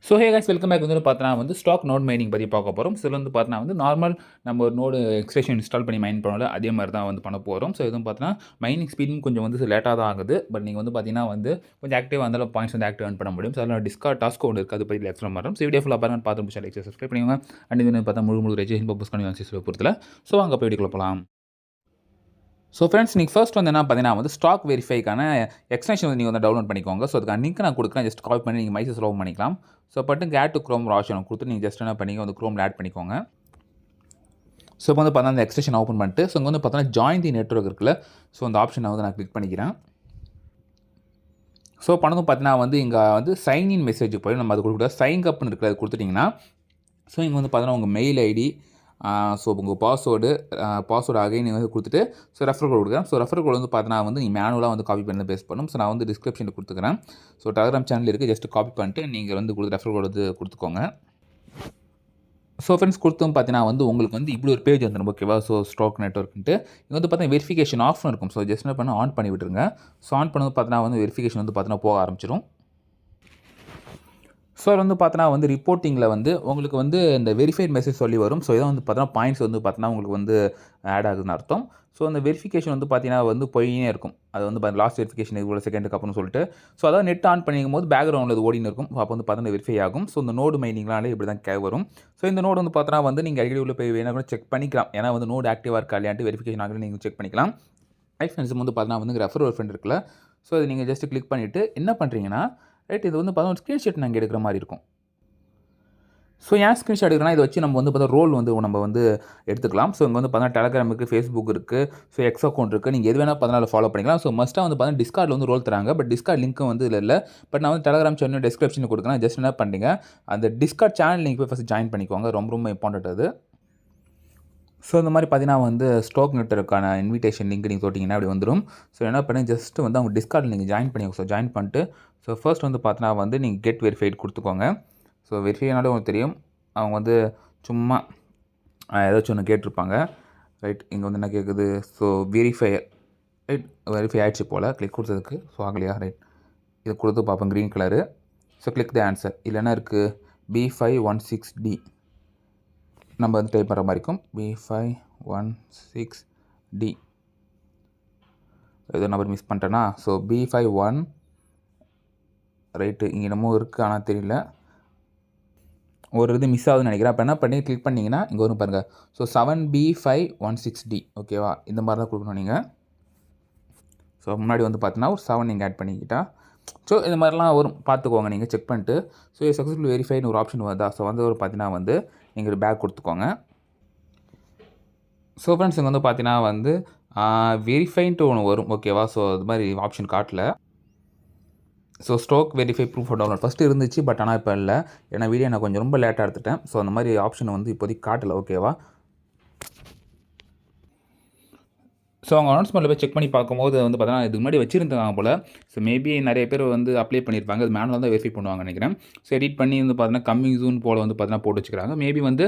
So hey guys welcome back வந்து பார்த்தீங்கன்னா வந்து ஸ்டாக் நோட் மைனிங் பற்றி பார்க்க போகிறோம். ஸோ வந்து பார்த்தீங்கன்னா வந்து நார்மல் நம்ம ஒரு நோடு எக்ஸ்டென்ஷன் இன்ஸ்டால் பண்ணி மைன் பண்ணோம்ல அதே மாதிரி தான் வந்து பண்ண போகிறோம். ஸோ இதுவும் பார்த்தீங்கன்னா மைனிங் ஸ்பீடும் கொஞ்சம் வந்து லேட்டாக தான் ஆகுது. பட் நீங்கள் வந்து பார்த்தீங்கன்னா வந்து கொஞ்சம் ஆக்டிவாக இருந்தாலும் பாயிண்ட்ஸ் வந்து ஆக்டிவ் பண்ண முடியும். ஸோ அதில் டிஸ்கார்ட் டாஸ்க் ஒன்று இருக்குது, அது பற்றி எக்ஸ்ட்ரா மாறும். ஸோ வீடியோ ஃபுல்லாக பாருங்கள், பார்த்து முடிச்சு லைக் சப்ஸ்கிரைப் பண்ணிக்கோங்க. அண்ட் இது பார்த்தா முழு ரெஜிஸ்ட்ரேஷன் பர்பஸ் பண்ணி பொறுத்தல. ஸோ அங்கே போய் வீடியோக்குள்ள போகலாம். ஸோ ஃப்ரெண்ட்ஸ் நீங்கள் ஃபர்ஸ்ட் வந்து என்ன பார்த்தீங்கன்னா வந்து ஸ்டாக் வெரிஃபைக்கான எக்ஸ்டென்ஷன் வந்து நீங்கள் வந்து டவுன்லோட் பண்ணிக்கோங்க. ஸோ அதுக்கு லிங்க் நான் கொடுக்குறேன், ஜஸ்ட் காப்பி பண்ணி நீங்கள் மைசஸ் லோவ் பண்ணிக்கலாம். ஸோ பட்டு ஆட் டு க்ரோம் ஆப்ஷன் கொடுத்து நீங்கள் ஜஸ்ட் என்ன பண்ணிங்க வந்து க்ரோமில் ஆட் பண்ணிக்கோங்க. ஸோ இப்போ வந்து பார்த்தா அந்த எக்ஸ்டென்ஷன் ஓப்பன் பண்ணிட்டு ஸோ இங்கே வந்து பார்த்தீங்கன்னா ஜாயின் தி நெட்வொர்க் இருக்குல்ல, ஸோ அந்த ஆப்ஷனை வந்து நான் கிளிக் பண்ணிக்கிறேன். ஸோ பண்ணதும் பார்த்தீங்கன்னா வந்து இங்கே வந்து சைன்இன் மெசேஜ் போய் நம்ம அது கொடுக்குற சைன் அப்னு இருக்குது, அது கொடுத்துட்டிங்கன்னா ஸோ இங்கே வந்து பார்த்தீங்கன்னா உங்கள் மெயில் ஐடி, ஸோ உங்கள் பாஸ்வேர்டு அகைன் நீங்கள் வந்து கொடுத்துட்டு ஸோ ரெஃபர் கோட் கொடுக்குறேன். ஸோ ரெஃபர் கோட் வந்து பார்த்தீங்கன்னா வந்து நீங்கள் மேனுவலாக வந்து காப்பி பண்ணி பேஸ்ட் பண்ணணும். ஸோ நான் வந்து டிஸ்கிரிப்ஷனில் கொடுத்துக்கிறேன். ஸோ டெலிகிராம் சேனல் இருக்குது, ஜஸ்ட் காப்பி பண்ணிட்டு நீங்கள் வந்து கொடுத்து ரெஃபர் கோட் வந்து கொடுத்துக்கோங்க. ஸோ ஃப்ரெண்ட்ஸ் கொடுத்தும் பார்த்தீங்கன்னா வந்து உங்களுக்கு வந்து இப்படி ஒரு பேஜ் வந்துடும், ஓகேவா. ஸோ ஸ்டாக் நெட்வொர்க்குன்ட்டு இங்கே வந்து பார்த்தீங்கன்னா வெரிஃபிகேஷன் ஆஃப்னு இருக்கும். ஸோ ஜஸ்ட் என்ன பண்ண ஆன் பண்ணி விட்டுருங்க. ஸோ ஆன் பண்ணது பார்த்தீங்கன்னா வந்து வெரிஃபிகேஷன் வந்து பார்த்தீங்கன்னா போக ஆரம்பிச்சிடும். ஸோ அது வந்து பார்த்தோன்னா வந்து ரிப்போர்ட்டிங்கில் வந்து உங்களுக்கு வந்து இந்த வெரிஃபைட் மெசேஜ் சொல்லி வரும். ஸோ இதான் வந்து பார்த்தோன்னா பாயிண்ட்ஸ் வந்து பார்த்தோன்னா உங்களுக்கு வந்து ஆட் ஆகுதுன்னு அர்த்தம். ஸோ அந்த வெரிஃபிகேஷன் வந்து பார்த்தீங்கன்னா வந்து போயினே இருக்கும். அது வந்து லாஸ்ட் வெரிஃபிகேஷன் இவ்வளோ செகண்டுக்கு அப்புறம் சொல்லிட்டு ஸோ அதாவது நெட் ஆன் பண்ணிக்கும் போது பேக்ரவுண்டில் அது ஓடின்னு இருக்கும். அப்போ வந்து பார்த்தோன்னா வெரிஃபை ஆகும். ஸோ இந்த நோடு மைனிங்னாலே இப்படி தான் வரும். ஸோ இந்த நோடு வந்து பார்த்தோன்னா வந்து நீங்கள் அடிக்கடி உள்ள போய் வேணா கூட செக் பண்ணிக்கலாம். ஏன்னா வந்து நோடு ஆக்டிவாக இருக்கா இல்லையான்ட்டு வெரிஃபிகேஷன் ஆகல நீங்கள் செக் பண்ணிக்கலாம். ஃப்ரெண்ட்ஸ் வந்து பார்த்தோன்னா வந்து ரெஃபர் ஒரு ஃப்ரெண்ட் இருக்குல்ல, ஸோ அது நீங்கள் ஜஸ்ட் கிளிக் பண்ணிவிட்டு என்ன பண்ணுறீங்கன்னா ரைட், இது வந்து பார்த்தா ஒரு ஸ்க்ரீன்ஷாட் நாங்கள் எடுக்கிற மாதிரி இருக்கும். ஸோ ஏன் ஸ்க்ரீன்ஷாட் எடுக்கிறனா இதை வச்சு நம்ம வந்து பார்த்தா ரோல் வந்து நம்ம வந்து எடுத்துக்கலாம். ஸோ இங்கே வந்து பார்த்தா டெலகிராம் இருக்குது, ஃபேஸ்புக் இருக்குது, ஸோ எக்ஸ் அக்கௌண்ட் இருக்குது, நீங்கள் எது வேணால் பதினாலு ஃபாலோ பண்ணிக்கலாம். ஸோ மஸ்ட்டாக வந்து பார்த்தா டிஸ்கார்டில் வந்து ரோல் தராங்க. பட் டிஸ்கார்ட் லிங்க்கும் வந்து இல்லை. பட் நான் வந்து டெலகிராம் சேனல் டிஸ்கிரிப்ஷனில் கொடுக்குறேன். ஜஸ்ட் என்ன பண்ணுறீங்க அந்த டிஸ்கார்ட் சேனல் நீங்கள் போய் ஃபஸ்ட் ஜாயின் பண்ணிக்கோங்க, ரொம்ப ரொம்ப இம்பார்ட்டன்ட் அது. ஸோ இந்த மாதிரி பார்த்தீங்கன்னா வந்து ஸ்டாக் நெட்வொர்க்கான இன்விடேஷன் லிங்க் நீங்கள் தொட்டிங்கன்னா அப்படி வந்துடும். ஸோ என்ன பண்ணி ஜஸ்ட் வந்து அவங்க டிஸ்கார்டில் நீங்கள் ஜாயின் பண்ணிக்கோங்க. ஸோ ஜாயின் பண்ணிட்டு ஸோ ஃபர்ஸ்ட் வந்து பார்த்தீங்கன்னா வந்து நீங்கள் கெட் வெரிஃபைட் கொடுத்துக்கோங்க. ஸோ வெரிஃபைனாலே உங்களுக்கு தெரியும், அவங்க வந்து சும்மா ஏதாச்சும் ஒன்று கேட்டிருப்பாங்க. ரைட், இங்கே வந்து என்ன கேட்குது, ஸோ வெரிஃபை ரைட், வெரிஃபை ஆகிடுச்சு போல் கிளிக் கொடுத்ததுக்கு. ஸோ ஆகலையா, ரைட், இது கொடுத்து பார்ப்போம் green colour. So click the answer. இல்லைன்னா இருக்குது B516D நம்ம வந்து டைப் பண்ணுற மாதிரி இருக்கும். B516D ஏதோ நம்பர் மிஸ் பண்ணிட்டேன்னா, ஸோ B51 ரைட்டு இங்கே என்னமோ இருக்குது ஆனால் தெரியல, ஒரு இது மிஸ் ஆகுதுன்னு நினைக்கிறேன். அப்போ என்ன பண்ணி கிளிக் பண்ணிங்கன்னா இங்கே வரும் பாருங்கள். ஸோ 7B516D ஓகேவா, இந்த மாதிரி தான் கொடுக்கணும் நீங்கள். ஸோ முன்னாடி வந்து பார்த்தீங்கன்னா ஒரு 7 நீங்கள் ஆட் பண்ணிக்கிட்டா ஸோ இந்த மாதிரிலாம் வரும், பார்த்துக்கோங்க நீங்கள் செக் பண்ணிட்டு. ஸோ சக்ஸஸ்ஃபுல் வெரிஃபைன்னு ஒரு ஆப்ஷன் வருதா, ஸோ வந்து ஒரு பார்த்தீங்கன்னா வந்து நீங்கள் பேக் கொடுத்துக்கோங்க. ஸோ ஃப்ரெண்ட்ஸ் இங்கே வந்து பார்த்தீங்கன்னா வந்து வெரிஃபைன்ட்டு ஒன்று வரும், ஓகேவா. ஸோ அது மாதிரி ஆப்ஷன் காட்டல. So stock verify proof download first இருந்துச்சு, பட் ஆனால் இப்போ இல்லை. ஏன்னா வீடியோ நான் கொஞ்சம் ரொம்ப லேட்டாக எடுத்துட்டேன். ஸோ அந்த மாதிரி ஆப்ஷனை வந்து இப்போதைக்கு காட்டலை, ஓகேவா. ஸோ அவங்க அனௌன்ஸ்மெண்ட்டில் போய் செக் பண்ணி பார்க்கும்போது வந்து பார்த்தீங்கன்னா இதுக்கு முன்னாடி வச்சுருந்தாங்க போல். ஸோ மேபி நிறைய பேர் வந்து அப்ளை பண்ணியிருப்பாங்க, அது மேனுவலாக தான் வெரிஃபை பண்ணுவாங்க நினைக்கிறேன். ஸோ எடிட் பண்ணி வந்து பார்த்தீங்கன்னா கம்மிங் ஜூன் போல் வந்து பார்த்தீங்கன்னா போட்டு வச்சுக்கிறாங்க. மேபி வந்து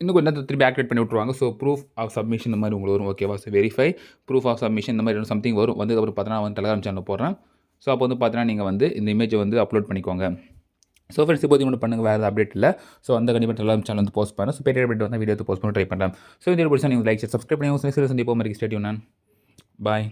இன்னும் கொஞ்சம் நேரத்தில் திருப்பி ஆக்டிவேட் பண்ணி விட்ருவாங்க. ஸோ ப்ரூஃப் ஆஃப் சப்மிஷன் இந்த மாதிரி உங்களுக்கு வரும், ஓகேவா. So verify proof of submission இந்த மாதிரி சம்திங் வரும். வந்து அப்புறம் பார்த்தீங்கன்னா வந்து டெலிகிராம் சேனல் போடுறேன். ஸோ அப்போ வந்து பார்த்தீங்கன்னா நீங்கள் வந்து இந்த இமேஜை வந்து அப்லோட் பண்ணிக்கோங்க. ஸோ ஃப்ரெண்ட்ஸ் இப்போதைக்கு மட்டும் பண்ணுங்கள், வேறு அப்டேட் இல்லை. ஸோ அந்த கண்டிப்பாக டெலிகிராம் சேனல் வந்து போஸ்ட் பண்ணுறேன். ஸோ பெரிய அப்டேட் வந்து வீடியோ போஸ்ட் பண்ணி ட்ரை பண்ணுறேன். ஸோ இந்த பிடிச்சா நீங்கள் லைக் சப்ஸ்கிரைப் பண்ணி சந்திப்போம். Stay tune. பாய்.